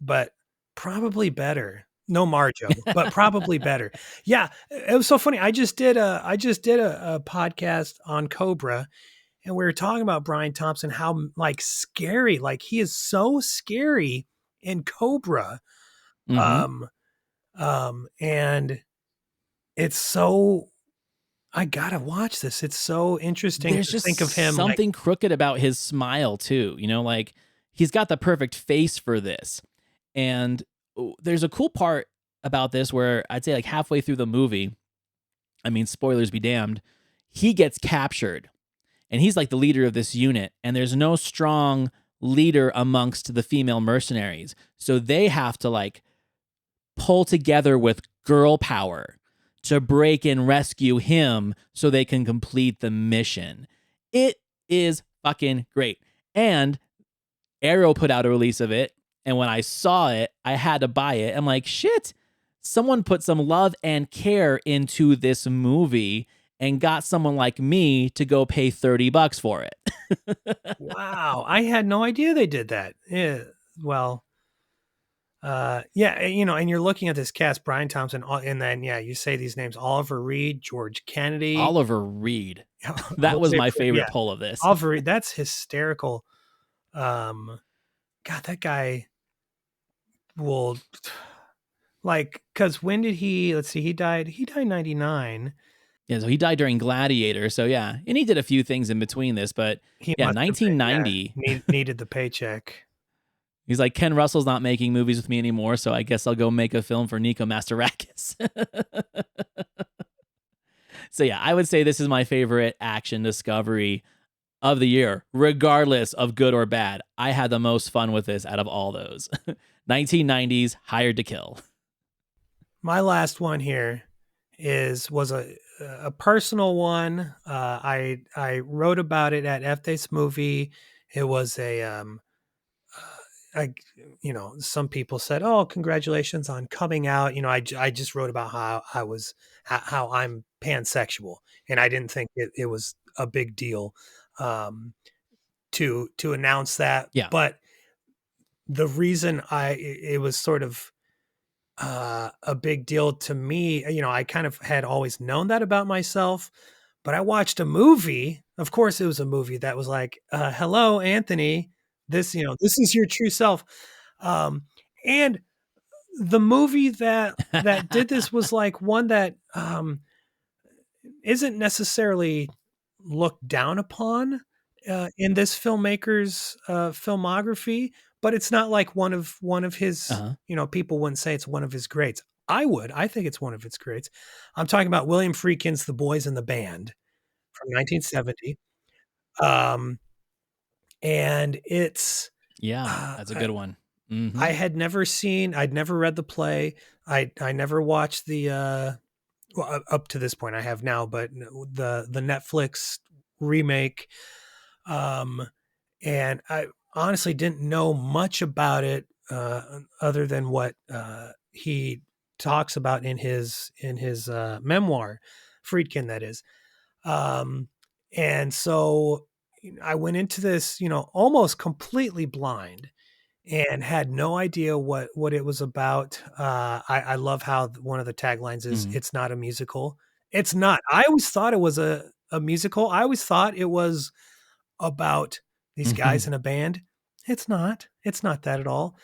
Speaker 3: but probably better. No Marjo, but probably better. Yeah, it was so funny. I just did a podcast on Cobra, and we were talking about Brian Thompson, how like scary, like he is so scary in Cobra.
Speaker 2: Mm-hmm.
Speaker 3: And it's so, I gotta watch this. It's so interesting
Speaker 2: There's
Speaker 3: to
Speaker 2: just
Speaker 3: think of him like,
Speaker 2: something crooked about his smile too. Like he's got the perfect face for this. And there's a cool part about this where I'd say like halfway through the movie, I mean, spoilers be damned, he gets captured and he's like the leader of this unit, and there's no strong leader amongst the female mercenaries. So they have to like pull together with girl power to break and rescue him so they can complete the mission. It is fucking great. And Arrow put out a release of it, and when I saw it, I had to buy it. I'm like, shit, someone put some love and care into this movie and got someone like me to go pay $30 for it.
Speaker 3: wow, I had no idea they did that. Yeah, well, yeah, and you're looking at this cast, Brian Thompson, and then yeah, you say these names: Oliver Reed, George Kennedy,
Speaker 2: Oliver Reed. That was
Speaker 3: Jose,
Speaker 2: my
Speaker 3: yeah,
Speaker 2: favorite pull of this.
Speaker 3: Oliver Reed. That's hysterical. God, that guy will like, because when did he? Let's see, he died. He died 99.
Speaker 2: Yeah, so he died during Gladiator. So yeah, and he did a few things in between this, but
Speaker 3: He
Speaker 2: yeah,
Speaker 3: must have been, yeah,
Speaker 2: 1990.
Speaker 3: needed the paycheck.
Speaker 2: He's like, Ken Russell's not making movies with me anymore, so I guess I'll go make a film for Nico Mastorakis. So yeah, I would say this is my favorite action discovery of the year, regardless of good or bad. I had the most fun with this out of all those. 1990s Hired to Kill.
Speaker 3: My last one here was a personal one. I wrote about it at F This Movie. It was I, some people said, "Oh, congratulations on coming out." I just wrote about how I was, how I'm pansexual, and I didn't think it was a big deal um, to announce that.
Speaker 2: Yeah.
Speaker 3: But the reason it was sort of a big deal to me, I kind of had always known that about myself, but I watched a movie. Of course, it was a movie that was like, "Hello, Anthony. This is your true self." And the movie that did this was like one that isn't necessarily looked down upon in this filmmaker's filmography, but it's not like one of his.
Speaker 2: Uh-huh.
Speaker 3: People wouldn't say it's one of his greats. I would. I think it's one of its greats. I'm talking about William Friedkin's The Boys in the Band from 1970. Um, and it's
Speaker 2: Yeah,
Speaker 3: uh,
Speaker 2: that's a good one. Mm-hmm.
Speaker 3: I'd never read the play. I never watched the well, up to this point I have now, but the Netflix remake. Um, and I honestly didn't know much about it other than what he talks about in his memoir, Friedkin, that is. Um, and so I went into this, almost completely blind and had no idea what it was about. I love how one of the taglines is
Speaker 2: Mm-hmm.
Speaker 3: "It's not a musical." It's not. I always thought it was a musical. I always thought it was about these
Speaker 2: Mm-hmm.
Speaker 3: guys in a band. It's not. It's not that at all.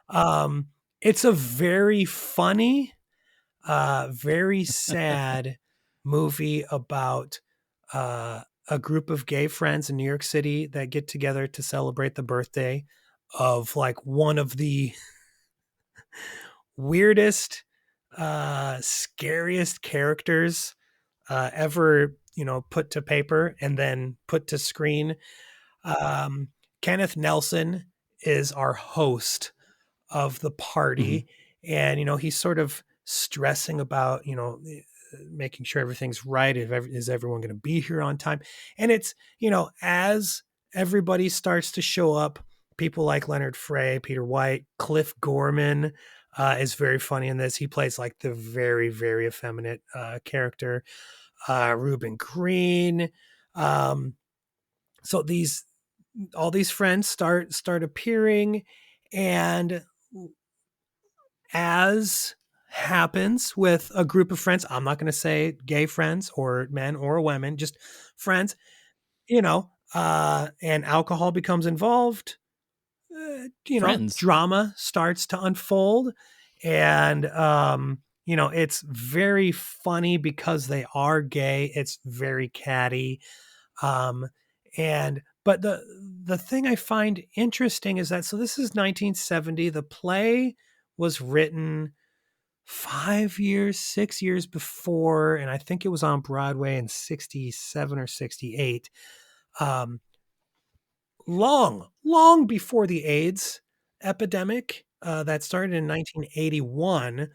Speaker 3: Um, it's a very funny, very sad movie about a group of gay friends in New York City that get together to celebrate the birthday of like one of the weirdest, scariest characters ever, put to paper and then put to screen. Um, Kenneth Nelson is our host of the
Speaker 2: Mm-hmm.
Speaker 3: party, and he's sort of stressing about making sure everything's right. Is everyone going to be here on time? And it's as everybody starts to show up, people like Leonard Frey, Peter White, Cliff Gorman is very funny in this. He plays like the very, very effeminate character. Reuben Green. Um, so all these friends start appearing, and as happens with a group of friends. I'm not going to say gay friends or men or women, just friends, and alcohol becomes involved.
Speaker 2: Friends.
Speaker 3: Drama starts to unfold, and it's very funny because they are gay. It's very catty, um, and but the thing I find interesting is that, so this is 1970. The play was written 5 years, 6 years before, and I think it was on Broadway in 67 or 68. Um, long before the AIDS epidemic that started in 1981,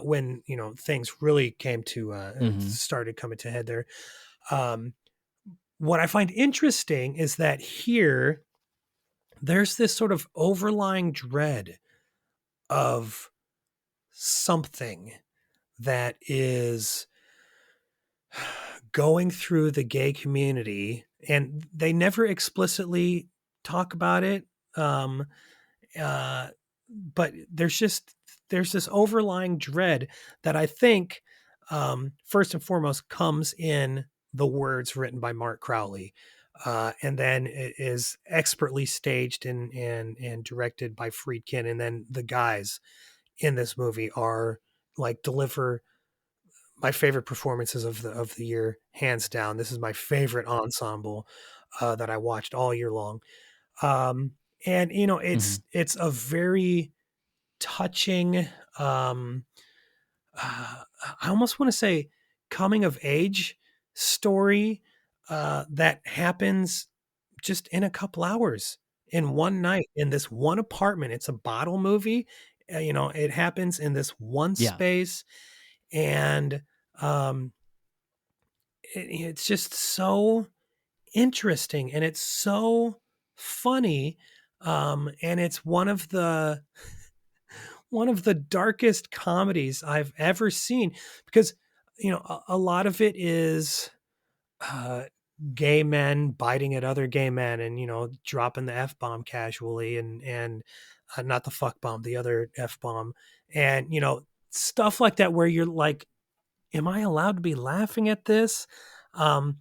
Speaker 3: when things really came to
Speaker 2: Mm-hmm.
Speaker 3: started coming to head there. Um, what I find interesting is that here there's this sort of overlying dread of something that is going through the gay community, and they never explicitly talk about it. Um, uh, but there's this overlying dread that I think, first and foremost, comes in the words written by Mark Crowley, and then it is expertly staged and directed by Friedkin, and then the guys in this movie are like deliver my favorite performances of the year, hands down. This is my favorite ensemble that I watched all year long. Um, and
Speaker 2: Mm-hmm.
Speaker 3: it's a very touching, um, I almost want to say coming of age story that happens just in a couple hours, in one night, in this one apartment. It's a bottle movie. It happens in this one
Speaker 2: Yeah.
Speaker 3: space, and um, it's just so interesting, and it's so funny, and it's one of the darkest comedies I've ever seen, because a lot of it is uh, gay men biting at other gay men, and dropping the f bomb casually, and not the fuck bomb, the other f bomb, and stuff like that, where you're like, am I allowed to be laughing at this? Um,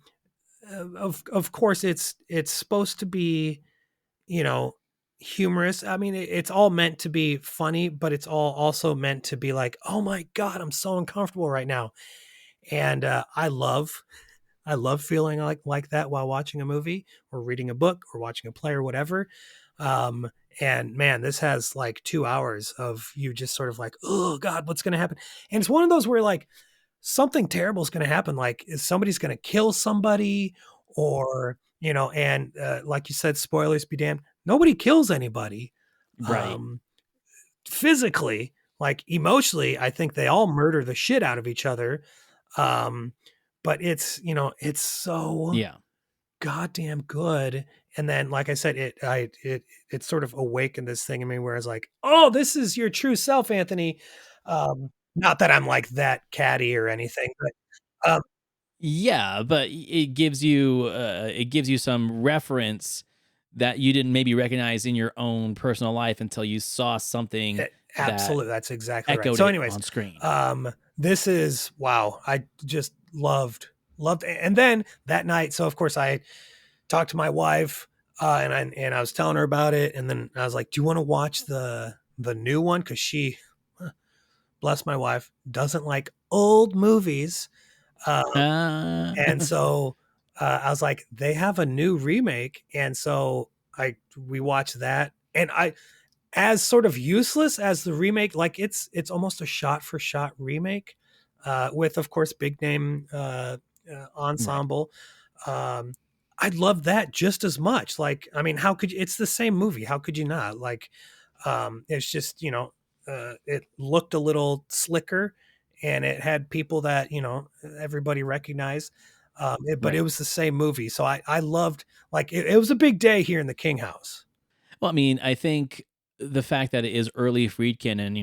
Speaker 3: of course, it's supposed to be, you know, humorous. I mean, it's all meant to be funny, but it's all also meant to be like, oh my God, I'm so uncomfortable right now. And I love feeling like that while watching a movie or reading a book or watching a play or whatever. Um, and man, this has like 2 hours of you just sort of like, oh God, what's going to happen? And it's one of those where like something terrible is going to happen. Like, is somebody's going to kill somebody, or, and like you said, spoilers be damned. Nobody kills anybody.
Speaker 2: Right.
Speaker 3: Um, physically, like emotionally, I think they all murder the shit out of each other. Um, but it's so
Speaker 2: Yeah.
Speaker 3: goddamn good. And then, like I said, it sort of awakened this thing in me where I was like, oh, this is your true self, Anthony. Not that I'm like that catty or anything, but
Speaker 2: Yeah, but it gives you some reference that you didn't maybe recognize in your own personal life until you saw something that
Speaker 3: absolutely, that's exactly right.
Speaker 2: echoed
Speaker 3: So,
Speaker 2: it
Speaker 3: anyways,
Speaker 2: on screen.
Speaker 3: this is wow. I just loved, and then that night. So, of course, I talked to my wife, and I was telling her about it, and then I was like, "Do you want to watch the new one?" Because she, bless my wife, doesn't like old movies, and
Speaker 2: Uh,
Speaker 3: so I was like, "They have a new remake," and so we watched that, and as sort of useless as the remake, like it's almost a shot for shot remake, with of course big name
Speaker 2: right.
Speaker 3: ensemble. Um, I'd love that just as much. Like, I mean, how could you? It's the same movie. How could you not? Like, it's just it looked a little slicker, and it had people that everybody recognized. But it
Speaker 2: Right.
Speaker 3: was the same movie, so I loved, like, it was a big day here in the King House.
Speaker 2: Well, I mean, I think the fact that it is early Friedkin, and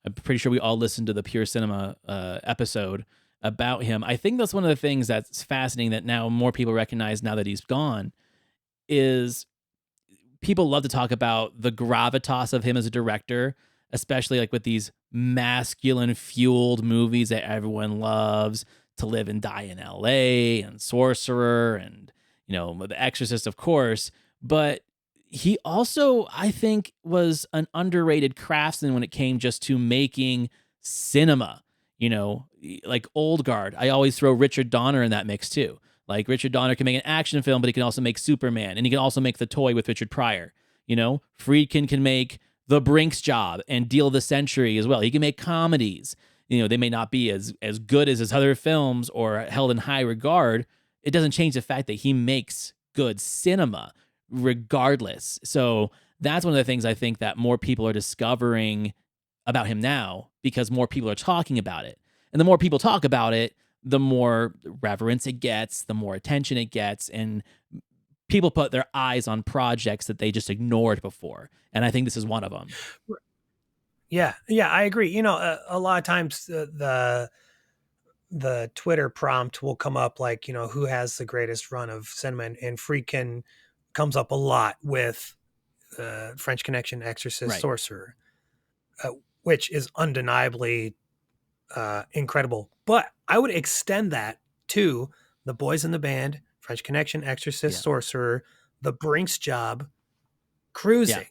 Speaker 2: I'm pretty sure we all listened to the Pure Cinema episode about him. I think that's one of the things that's fascinating that now more people recognize now that he's gone is people love to talk about the gravitas of him as a director, especially like with these masculine fueled movies that everyone loves, To Live and Die in LA and Sorcerer and, The Exorcist, of course. But he also, I think, was an underrated craftsman when it came just to making cinema, like Old Guard. I always throw Richard Donner in that mix too. Like Richard Donner can make an action film, but he can also make Superman, and he can also make The Toy with Richard Pryor. Friedkin can make The Brink's Job and Deal of the Century as well. He can make comedies. They may not be as good as his other films or held in high regard. It doesn't change the fact that he makes good cinema regardless. So that's one of the things I think that more people are discovering about him now, because more people are talking about it. And the more people talk about it, the more reverence it gets, the more attention it gets, and people put their eyes on projects that they just ignored before. And I think this is one of them.
Speaker 3: Yeah, I agree. A lot of times the Twitter prompt will come up like, who has the greatest run of cinema, and Friedkin comes up a lot with French Connection, Exorcist,
Speaker 2: Right.
Speaker 3: Sorcerer, which is undeniably incredible. But I would extend that to The Boys in the Band, French Connection, Exorcist, Sorcerer, The Brink's Job, Cruising.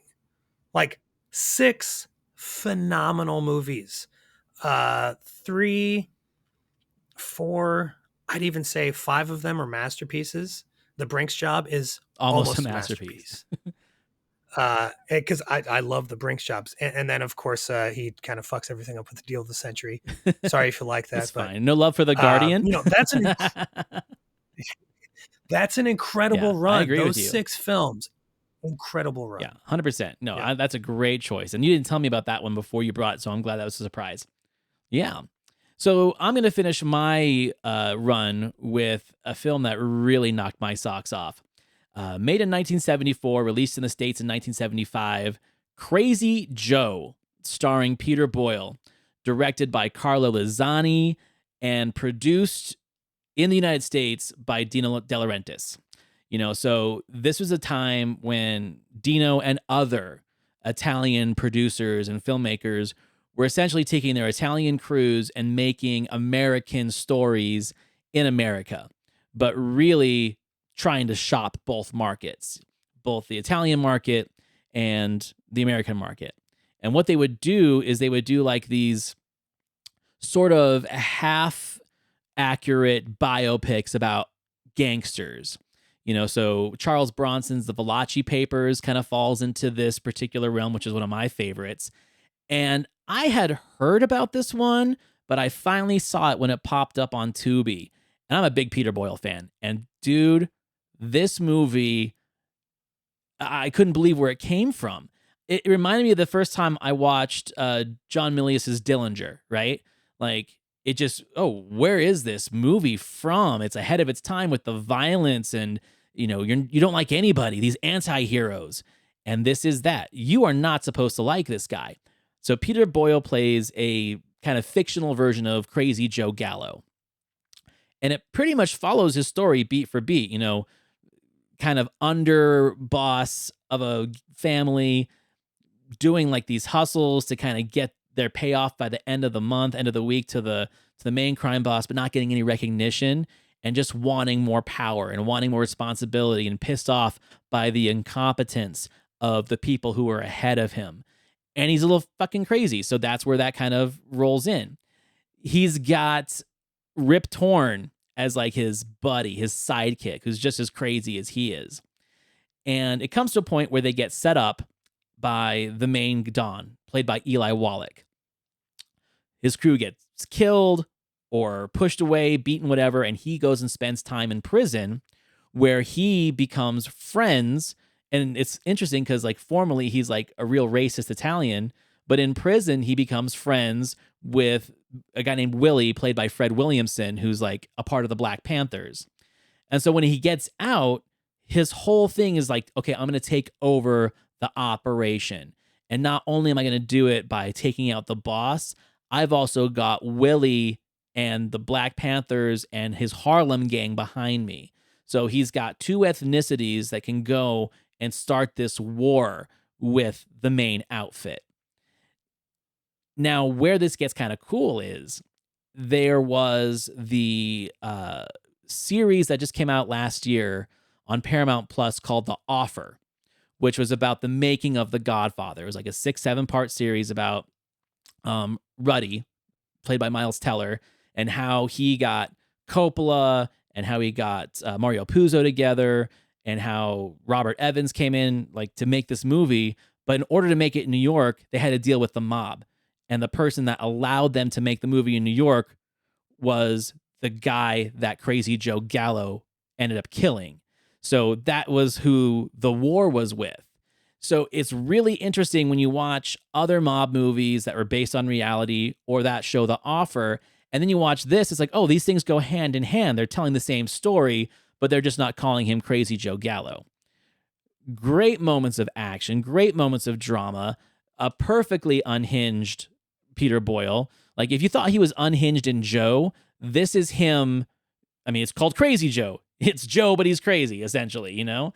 Speaker 3: Like 6 phenomenal movies. 3, 4, I'd even say 5 of them are masterpieces. The Brink's Job is almost a masterpiece. Because I love the Brink's Jobs, and then of course he kind of fucks everything up with the Deal of the Century. Sorry if you like that.
Speaker 2: It's fine. No love for the Guardian.
Speaker 3: That's an incredible run.
Speaker 2: I agree
Speaker 3: Those
Speaker 2: with you.
Speaker 3: 6 films, incredible run.
Speaker 2: Yeah, 100%. No, that's a great choice, and you didn't tell me about that one before you brought it, so I'm glad that was a surprise. Yeah. So I'm going to finish my run with a film that really knocked my socks off. Made in 1974, released in the States in 1975, Crazy Joe, starring Peter Boyle, directed by Carlo Lizzani, and produced in the United States by Dino De Laurentiis. So this was a time when Dino and other Italian producers and filmmakers were essentially taking their Italian crews and making American stories in America, but really trying to shop both markets, both the Italian market and the American market. And what they would do is they would do like these sort of half accurate biopics about gangsters. So Charles Bronson's The Valachi Papers kind of falls into this particular realm, which is one of my favorites. And I had heard about this one, but I finally saw it when it popped up on Tubi. And I'm a big Peter Boyle fan. And dude, this movie, I couldn't believe where it came from. It reminded me of the first time I watched John Milius's Dillinger, right? Like, it just, where is this movie from? It's ahead of its time with the violence and, you don't like anybody, these anti-heroes. And this is that. You are not supposed to like this guy. So Peter Boyle plays a kind of fictional version of Crazy Joe Gallo. And it pretty much follows his story beat for beat, kind of under boss of a family doing like these hustles to kind of get their payoff by the end of the month, end of the week to the main crime boss, but not getting any recognition and just wanting more power and wanting more responsibility and pissed off by the incompetence of the people who are ahead of him. And he's a little fucking crazy. So that's where that kind of rolls in. He's got Rip Torn as like his buddy, his sidekick, who's just as crazy as he is. And it comes to a point where they get set up by the main Don, played by Eli Wallach. His crew gets killed or pushed away, beaten, whatever, and he goes and spends time in prison where he becomes friends. And it's interesting because like formally he's like a real racist Italian, but in prison he becomes friends with a guy named Willie, played by Fred Williamson, who's like a part of the Black Panthers. And so when he gets out, his whole thing is like, okay, I'm going to take over the operation. And not only am I going to do it by taking out the boss, I've also got Willie and the Black Panthers and his Harlem gang behind me. So he's got 2 ethnicities that can go and start this war with the main outfit. Now, where this gets kind of cool is there was the series that just came out last year on Paramount Plus called The Offer, which was about the making of The Godfather. It was like a 6-7 part series about Ruddy, played by Miles Teller, and how he got Coppola and how he got Mario Puzo together and how Robert Evans came in like to make this movie. But in order to make it in New York, they had to deal with the mob. And the person that allowed them to make the movie in New York was the guy that Crazy Joe Gallo ended up killing. So that was who the war was with. So it's really interesting when you watch other mob movies that were based on reality or that show The Offer, and then you watch this, it's like, oh, these things go hand in hand. They're telling the same story, but they're just not calling him Crazy Joe Gallo. Great moments of action, great moments of drama, a perfectly unhinged Peter Boyle. Like, if you thought he was unhinged in Joe, this is him. I mean, it's called Crazy Joe. It's Joe, but he's crazy, essentially, you know?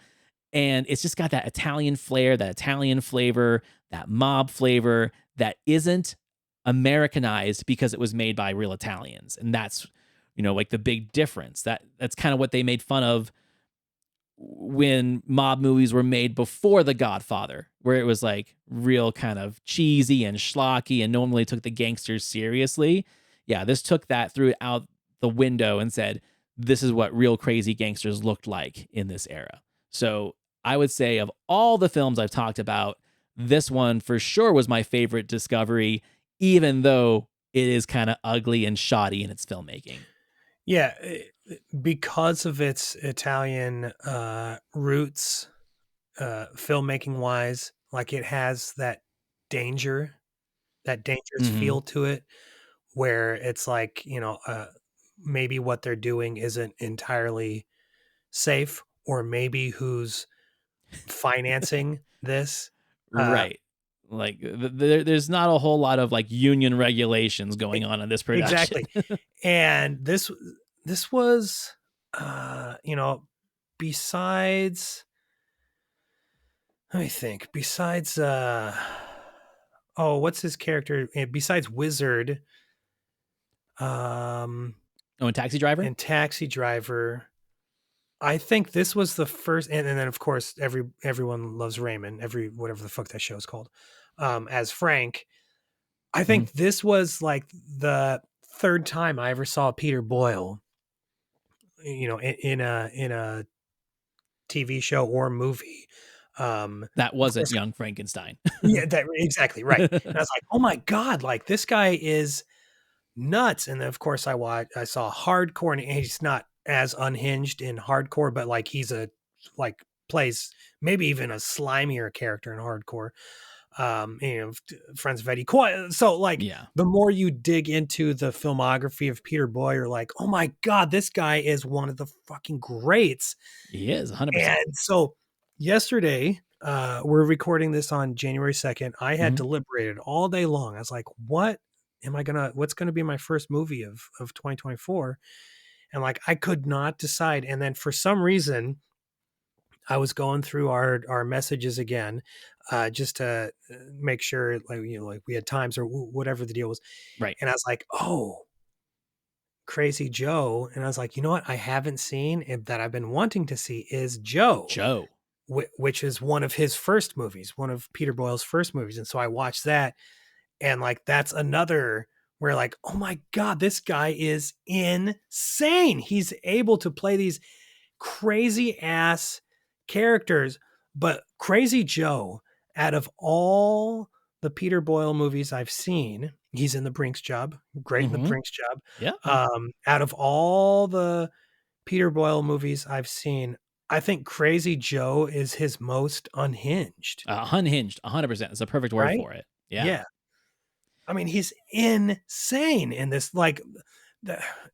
Speaker 2: And it's just got that Italian flair, that Italian flavor, that mob flavor that isn't Americanized because it was made by real Italians. And that's, you know, like the big difference. That's kind of what they made fun of when mob movies were made before The Godfather, where it was like real kind of cheesy and schlocky and no one really took the gangsters seriously. Yeah, this took that, threw it out the window and said, this is what real crazy gangsters looked like in this era. So I would say of all the films I've talked about, this one for sure was my favorite discovery, even though it is kind of ugly and shoddy in its filmmaking.
Speaker 3: Yeah, because of its Italian roots, filmmaking wise, like it has that dangerous feel to it, where it's like, you know, maybe what they're doing isn't entirely safe, or maybe who's financing this.
Speaker 2: Right. Like there's not a whole lot of like union regulations going on in this production.
Speaker 3: Exactly. And this was, you know, besides, let me think, besides, what's his character? Besides Wizard,
Speaker 2: Oh, and Taxi Driver?
Speaker 3: and Taxi Driver, I think this was the first, and then of course everyone loves Raymond, whatever the fuck that show is called, as Frank. I think this was like the third time I ever saw Peter Boyle, you know, in a TV show or movie.
Speaker 2: That wasn't Young Frankenstein.
Speaker 3: Yeah, that exactly right. And I was like, oh my God, like this guy is nuts. And then of course I saw Hardcore, and he's not as unhinged in Hardcore, but like he's plays maybe even a slimier character in Hardcore. You know, Friends of Eddie Coy. So like,
Speaker 2: yeah,
Speaker 3: the more you dig into the filmography of Peter Boyle, you're like, oh my God, this guy is one of the fucking greats.
Speaker 2: he is 100%.
Speaker 3: And so yesterday, we're recording this on January 2nd. I had deliberated all day long. I was like, what's going to be my first movie of 2024? And like, I could not decide. And then for some reason, I was going through our messages again, just to make sure, like, you know, like we had times or whatever the deal was.
Speaker 2: Right.
Speaker 3: And I was like, oh, Crazy Joe. And I was like, you know what I haven't seen that I've been wanting to see is Joe, which is one of his first movies, one of Peter Boyle's first movies. And so I watched that, and like, that's another where like, oh my God, this guy is insane. He's able to play these crazy ass characters. But Crazy Joe, out of all the Peter Boyle movies I've seen, he's in The Brinks Job, great in The Brinks Job.
Speaker 2: Yeah.
Speaker 3: Out of all the Peter Boyle movies I've seen, I think Crazy Joe is his most unhinged.
Speaker 2: Unhinged, 100%. It's a perfect word for it. Yeah.
Speaker 3: I mean, he's insane in this. Like,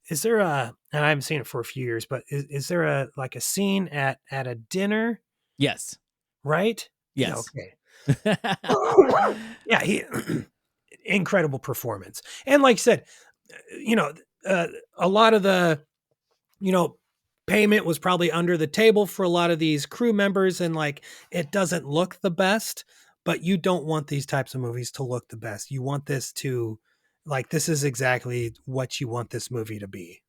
Speaker 3: is there and I haven't seen it for a few years, but is there a scene at a dinner?
Speaker 2: Yes.
Speaker 3: Right?
Speaker 2: Yes.
Speaker 3: Yeah, okay. Yeah, he incredible performance. And like I said, you know, a lot of the, you know, payment was probably under the table for a lot of these crew members, and like, it doesn't look the best, but you don't want these types of movies to look the best. You want this to, like, this is exactly what you want this movie to be.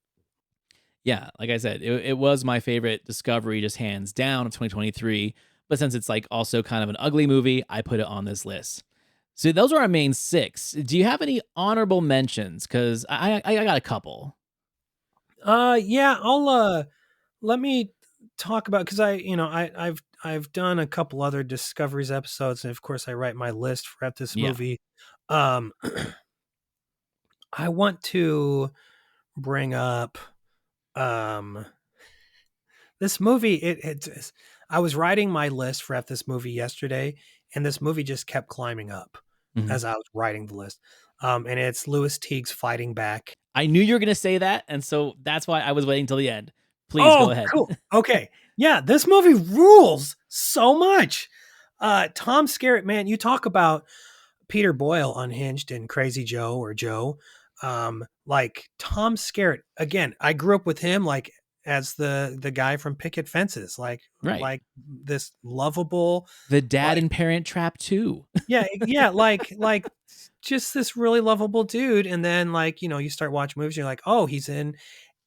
Speaker 2: Yeah, like I said, it was my favorite Discovery, just hands down, of 2023. But since it's like also kind of an ugly movie, I put it on this list. So those are our main six. Do you have any honorable mentions? Because I got a couple.
Speaker 3: Yeah, let me talk about, because I've done a couple other Discoveries episodes, and of course I write my list for at this
Speaker 2: Yeah.
Speaker 3: movie. Um, I want to bring up um this movie. I was writing my list for at this movie yesterday, and this movie just kept climbing up
Speaker 2: Mhm.
Speaker 3: as I was writing the list. And it's Louis Teague's Fighting Back.
Speaker 2: I knew you were going to say that. And so that's why I was waiting till the end. Please go
Speaker 3: Oh,
Speaker 2: ahead.
Speaker 3: cool. Okay. Yeah, this movie rules so much. Tom Skerritt, man, you talk about Peter Boyle unhinged in Crazy Joe or Joe. Like Tom Skerritt, again, I grew up with him like as the guy from Picket Fences,
Speaker 2: Right.
Speaker 3: like this lovable,
Speaker 2: The Dad
Speaker 3: like
Speaker 2: and Parent Trap 2.
Speaker 3: yeah, like just this really lovable dude. And then like, you start watching movies, you're like, oh, he's in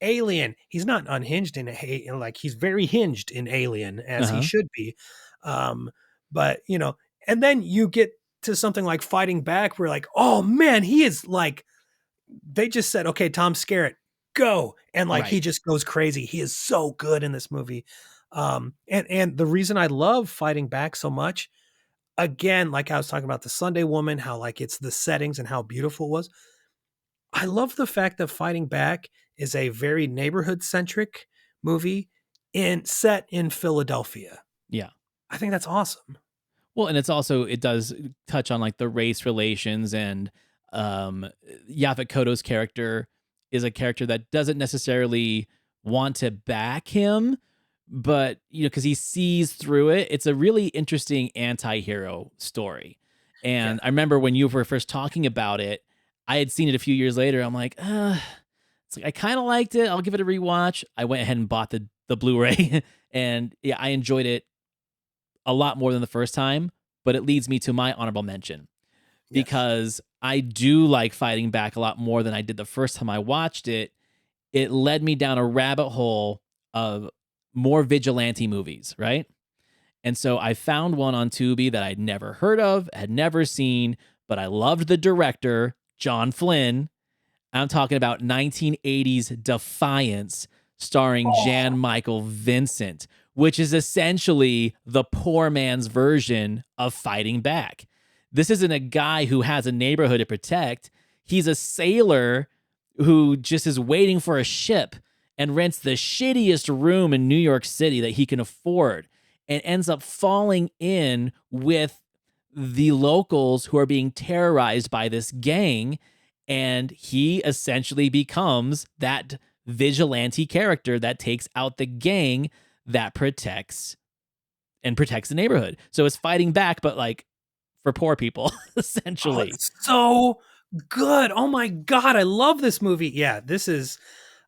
Speaker 3: Alien. He's not unhinged like he's very hinged in Alien, as he
Speaker 2: Uh-huh.
Speaker 3: should be. Um, but and then you get to something like Fighting Back, where like, oh man, he is like, they just said, okay, Tom Skerritt, go, and like he
Speaker 2: Right.
Speaker 3: just goes crazy. He is so good in this movie. And the reason I love Fighting Back so much, again, like I was talking about the Sunday Woman, how like it's the settings and how beautiful it was. I love the fact that Fighting Back is a very neighborhood centric movie set in Philadelphia.
Speaker 2: Yeah.
Speaker 3: I think that's awesome.
Speaker 2: Well, and it does touch on like the race relations, and um Yaphet Kotto's character is a character that doesn't necessarily want to back him, but because he sees through it. It's a really interesting anti-hero story.
Speaker 3: Yeah.
Speaker 2: And I remember when you were first talking about it, I had seen it a few years later. I'm like, it's like I kind of liked it. I'll give it a rewatch. I went ahead and bought the Blu-ray and yeah, I enjoyed it a lot more than the first time, but it leads me to my honorable mention
Speaker 3: Yes.
Speaker 2: because I do like Fighting Back a lot more than I did the first time I watched it. It led me down a rabbit hole of more vigilante movies, right? And so I found one on Tubi that I'd never heard of, had never seen, but I loved the director, John Flynn. I'm talking about 1980s Defiance, starring Jan Michael Vincent, which is essentially the poor man's version of Fighting Back. This isn't a guy who has a neighborhood to protect. He's a sailor who just is waiting for a ship and rents the shittiest room in New York City that he can afford and ends up falling in with the locals who are being terrorized by this gang. And he essentially becomes that vigilante character that takes out the gang that protects the neighborhood. So it's Fighting Back, but like for poor people,
Speaker 3: Oh,
Speaker 2: essentially.
Speaker 3: it's so good. Oh my God. I love this movie. Yeah, this is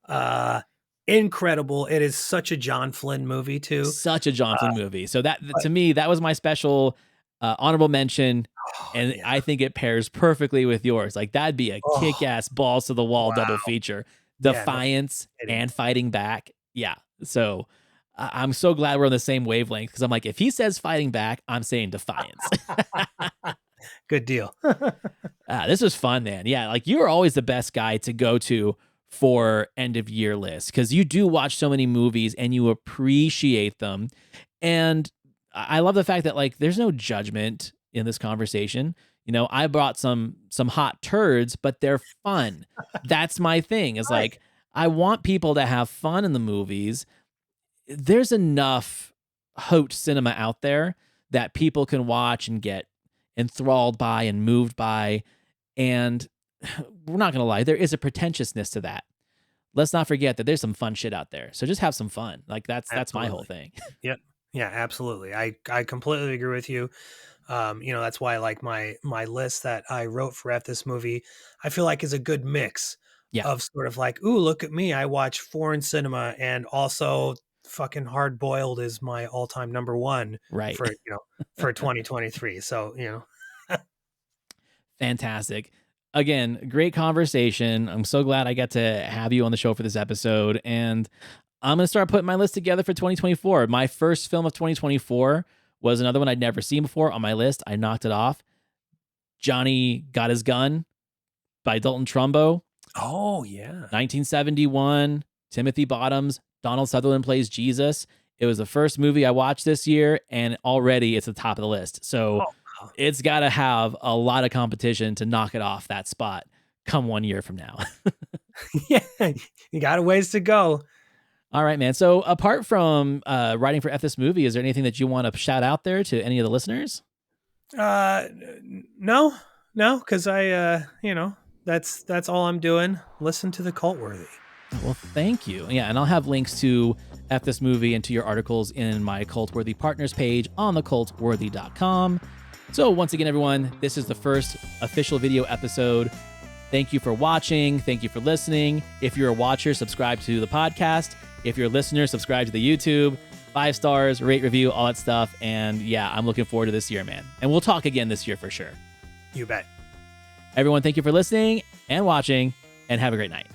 Speaker 3: uh incredible. It is such a John Flynn movie too.
Speaker 2: Such a John
Speaker 3: Uh,
Speaker 2: Flynn movie. So that
Speaker 3: but
Speaker 2: to me, that was my special honorable mention.
Speaker 3: oh
Speaker 2: And
Speaker 3: yeah.
Speaker 2: I think it pairs perfectly with yours. Like that'd be a kick
Speaker 3: Oh
Speaker 2: ass balls to the wall double
Speaker 3: wow.
Speaker 2: feature.
Speaker 3: Yeah, no
Speaker 2: Defiance
Speaker 3: kidding.
Speaker 2: and Fighting Back. Yeah. So I'm so glad we're on the same wavelength because I'm like, if he says Fighting Back, I'm saying Defiance.
Speaker 3: Good deal.
Speaker 2: This was fun, man. Yeah, like you are always the best guy to go to for end of year lists because you do watch so many movies and you appreciate them. And I love the fact that like there's no judgment in this conversation. I brought some hot turds, but they're fun. That's my thing. Is
Speaker 3: Right.
Speaker 2: like I want people to have fun in the movies. There's enough haute cinema out there that people can watch and get enthralled by and moved by. And we're not gonna lie, there is a pretentiousness to that. Let's not forget that there's some fun shit out there. So just have some fun. Like that's my whole
Speaker 3: Absolutely.
Speaker 2: thing.
Speaker 3: Yep. Yeah, absolutely. I completely agree with you. That's why like my list that I wrote for F this movie, I feel like is a good mix
Speaker 2: Yeah.
Speaker 3: of sort of like, ooh, look at me. I watch foreign cinema and also fucking Hard Boiled is my all-time number one
Speaker 2: Right.
Speaker 3: for, for 2023. So,
Speaker 2: Fantastic. Again, great conversation. I'm so glad I got to have you on the show for this episode. And I'm going to start putting my list together for 2024. My first film of 2024 was another one I'd never seen before on my list. I knocked it off. Johnny Got His Gun by Dalton Trumbo.
Speaker 3: Oh, yeah.
Speaker 2: 1971. Timothy Bottoms. Donald Sutherland plays Jesus. It was the first movie I watched this year, and already it's at the top of the list. So it's got to have a lot of competition to knock it off that spot come 1 year from now.
Speaker 3: Yeah, you got a ways to go.
Speaker 2: All right, man. So apart from writing for F This Movie, is there anything that you want to shout out there to any of the listeners?
Speaker 3: No, because that's all I'm doing. Listen to the Cultworthy.
Speaker 2: Well, thank you. Yeah, and I'll have links to F This Movie and to your articles in my Cultworthy Partners page on thecultworthy.com. So once again, everyone, this is the first official video episode. Thank you for watching. Thank you for listening. If you're a watcher, subscribe to the podcast. If you're a listener, subscribe to the YouTube. 5 stars, rate, review, all that stuff. And yeah, I'm looking forward to this year, man. And we'll talk again this year for sure.
Speaker 3: You bet.
Speaker 2: Everyone, thank you for listening and watching, and have a great night.